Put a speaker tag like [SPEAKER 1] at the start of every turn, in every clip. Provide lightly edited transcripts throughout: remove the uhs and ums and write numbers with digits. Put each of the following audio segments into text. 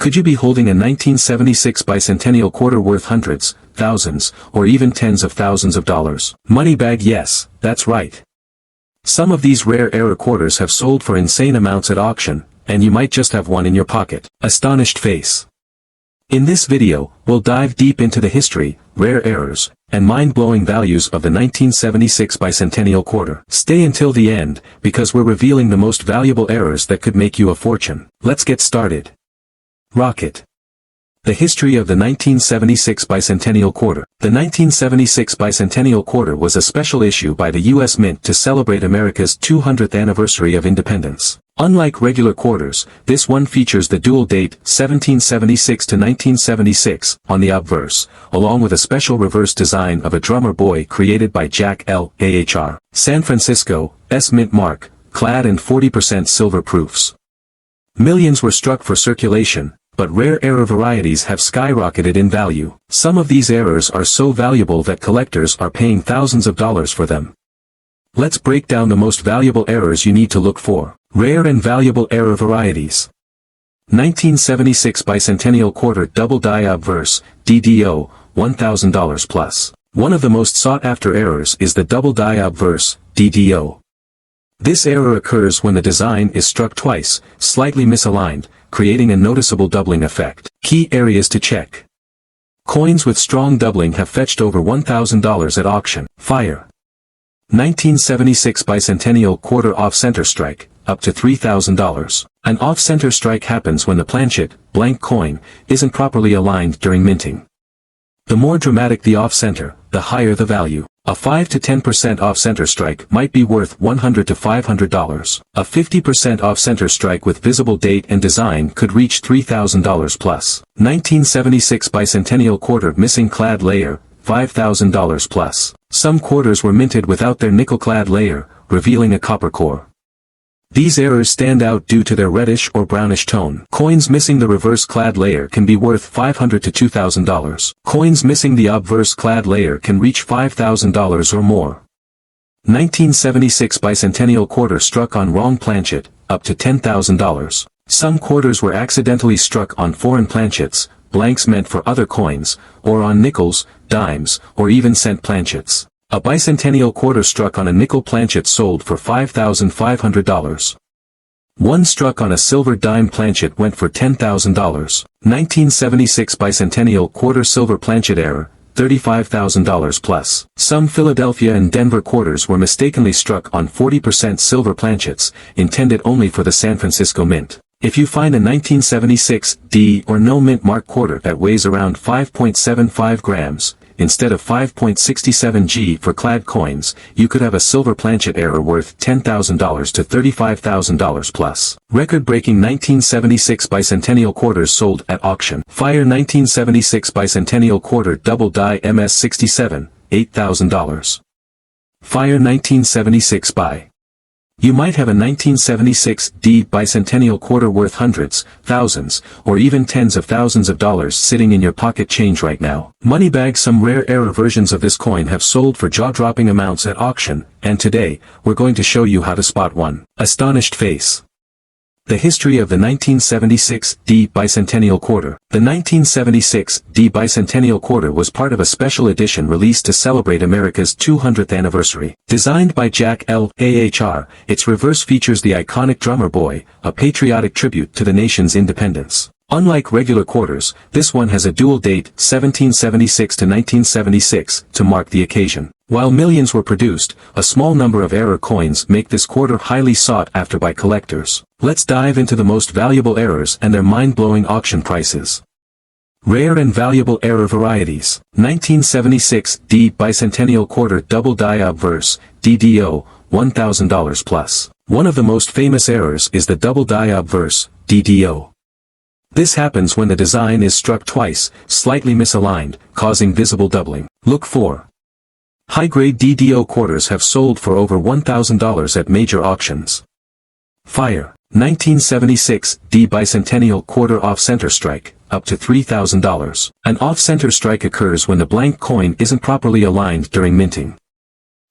[SPEAKER 1] Could you be holding a 1976 Bicentennial Quarter worth hundreds, thousands, or even tens of thousands of dollars? Money bag? Yes, that's right. Some of these rare era quarters have sold for insane amounts at auction, and you might just have one in your pocket. Astonished face. In this video, we'll dive deep into the history, rare errors, and mind-blowing values of the 1976 Bicentennial Quarter. Stay until the end, because we're revealing the most valuable errors that could make you a fortune. Let's get started. Rocket. The history of the 1976 Bicentennial Quarter. The 1976 Bicentennial Quarter was a special issue by the U.S. Mint to celebrate America's 200th anniversary of independence. Unlike regular quarters, this one features the dual date 1776 to 1976 on the obverse, along with a special reverse design of a drummer boy created by Jack L. Ahr. San Francisco, S. Mint mark, clad in 40% silver proofs. Millions were struck for circulation, but rare error varieties have skyrocketed in value. Some of these errors are so valuable that collectors are paying thousands of dollars for them. Let's break down the most valuable errors you need to look for. Rare and valuable error varieties. 1976 Bicentennial Quarter Double Die Obverse, DDO, $1,000 plus. One of the most sought-after errors is the Double Die Obverse, DDO. This error occurs when the design is struck twice, slightly misaligned, creating a noticeable doubling effect. Key areas to check. Coins with strong doubling have fetched over $1,000 at auction. Fire. 1976 Bicentennial Quarter Off-Center Strike, up to $3,000. An off-center strike happens when the planchet, blank coin, isn't properly aligned during minting. The more dramatic the off-center, the higher the value. A 5 to 10% off-center strike might be worth $100 to $500. A 50% off-center strike with visible date and design could reach $3,000 plus. 1976 Bicentennial Quarter Missing Clad Layer, $5,000 plus. Some quarters were minted without their nickel-clad layer, revealing a copper core. These errors stand out due to their reddish or brownish tone. Coins missing the reverse clad layer can be worth $500 to $2,000. Coins missing the obverse clad layer can reach $5,000 or more. 1976 Bicentennial Quarter struck on wrong planchet, up to $10,000. Some quarters were accidentally struck on foreign planchets, blanks meant for other coins, or on nickels, dimes, or even cent planchets. A Bicentennial Quarter struck on a nickel planchet sold for $5,500. One struck on a silver dime planchet went for $10,000. 1976 Bicentennial Quarter Silver Planchet Error, $35,000 plus. Some Philadelphia and Denver quarters were mistakenly struck on 40% silver planchets, intended only for the San Francisco Mint. If you find a 1976 D or no mint mark quarter that weighs around 5.75 grams, instead of 5.67 G for clad coins, you could have a silver planchet error worth $10,000 to $35,000 plus. Record-breaking 1976 Bicentennial Quarters sold at auction. Fire 1976 Bicentennial Quarter Double Die MS67, $8,000. Fire 1976 Bi. You might have a 1976 D Bicentennial Quarter worth hundreds, thousands, or even tens of thousands of dollars sitting in your pocket change right now. Moneybag. Some rare error versions of this coin have sold for jaw-dropping amounts at auction, and today, we're going to show you how to spot one. Astonished face. The history of the 1976 D Bicentennial Quarter. The 1976 D Bicentennial Quarter was part of a special edition released to celebrate America's 200th anniversary. Designed by Jack L. Ahr, its reverse features the iconic drummer boy, a patriotic tribute to the nation's independence. Unlike regular quarters, this one has a dual date 1776 to 1976 to mark the occasion. While millions were produced, a small number of error coins make this quarter highly sought after by collectors. Let's dive into the most valuable errors and their mind-blowing auction prices. Rare and valuable error varieties. 1976 D Bicentennial Quarter Double Die Obverse, DDO, $1,000 plus. One of the most famous errors is the Double Die Obverse, DDO. This happens when the design is struck twice, slightly misaligned, causing visible doubling. Look for. High-grade DDO quarters have sold for over $1,000 at major auctions. Fire. 1976 D Bicentennial Quarter Off-Center Strike, up to $3,000. An off-center strike occurs when the blank coin isn't properly aligned during minting.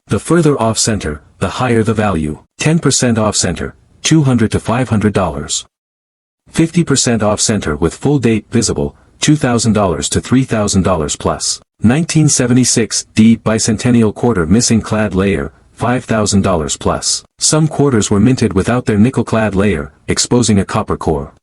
[SPEAKER 1] The further off-center, the higher the value. 10% off-center, $200 to $500. 50% off center with full date visible, $2,000 to $3,000 plus. 1976 D Bicentennial Quarter missing clad layer, $5,000 plus. Some quarters were minted without their nickel-clad layer, exposing a copper core.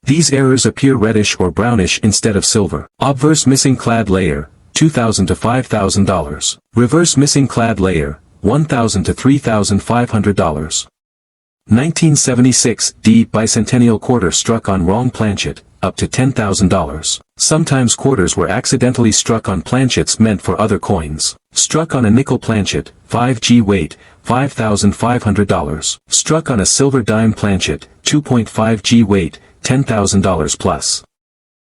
[SPEAKER 1] These errors appear reddish or brownish instead of silver. Obverse missing clad layer, $2,000 to $5,000. Reverse missing clad layer, $1,000 to $3,500. 1976 D Bicentennial Quarter struck on wrong planchet, up to $10,000. Sometimes quarters were accidentally struck on planchets meant for other coins. Struck on a nickel planchet, 5G weight, $5,500. Struck on a silver dime planchet, 2.5G weight, $10,000 plus.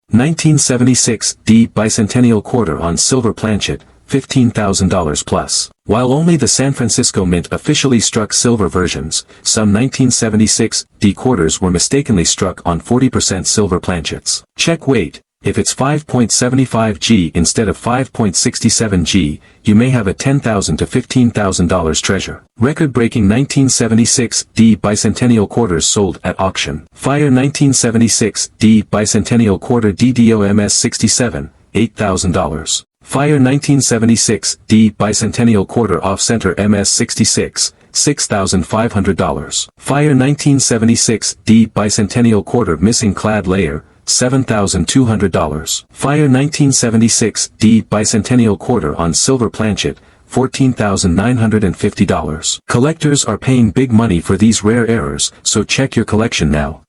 [SPEAKER 1] 1976 D Bicentennial Quarter on silver planchet, $15,000 plus. While only the San Francisco Mint officially struck silver versions, some 1976 D quarters were mistakenly struck on 40% silver planchets. Check weight. If it's 5.75 G instead of 5.67 G, you may have a $10,000 to $15,000 treasure. Record-breaking 1976 D Bicentennial Quarters sold at auction. Fire 1976 D Bicentennial Quarter DDOMS 67, $8,000. Fire 1976 D Bicentennial Quarter Off-Center MS66, $6,500. Fire 1976 D Bicentennial Quarter Missing Clad Layer, $7,200. Fire 1976 D Bicentennial Quarter on Silver Planchet, $14,950. Collectors are paying big money for these rare errors, so check your collection now.